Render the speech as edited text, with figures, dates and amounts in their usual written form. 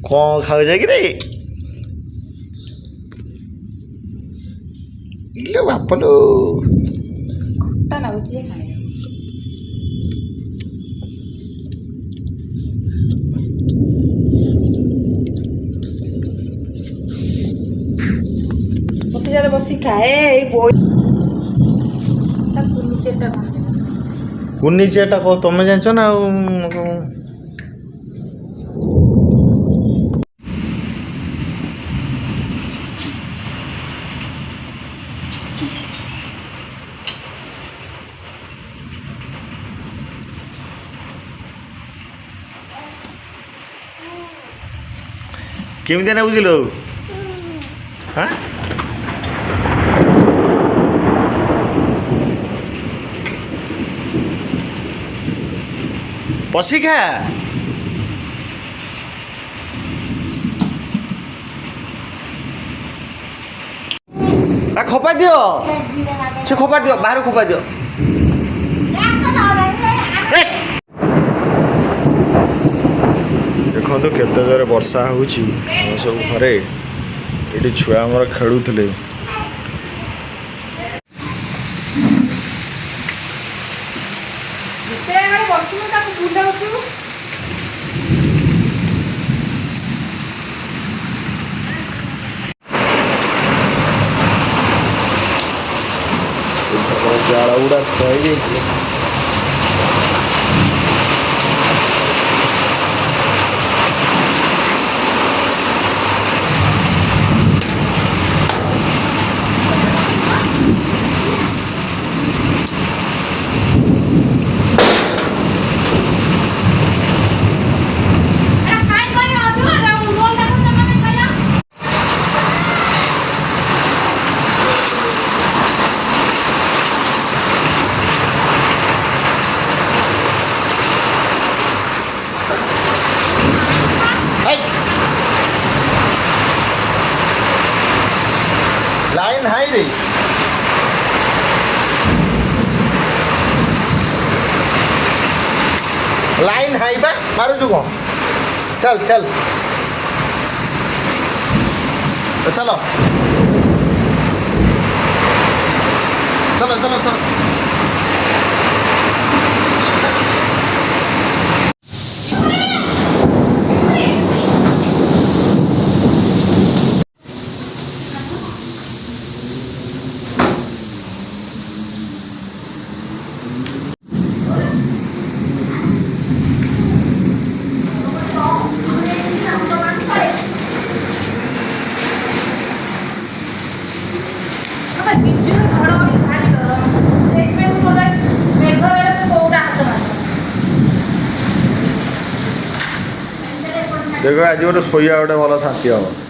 कौन खाऊ कि रे इलो बापलो खट्टा लाଗୁଛି ଯେ ଖାଇବା ଗୋଟେ ଜାଗାରେ ବସି ଖାଏ ଏଇ ବୋଇ ତା कुन्नी चेटा कह तुम जान ना केमी ना बुझल हाँ पशिखा खोपा दियो से खोपा दियो बाहर खोपा दियो देखो तो केते जोरे वर्षा होउची सब घरे एटी छुआ हमर खेलुथले जाड़ा उड़ा खाई लाइन हाई रे लाइन हाई बा मारू जुगो चल चल तो चलो चलो चलो चलो देखो आज गोटे शोया गोटे भल शांति हम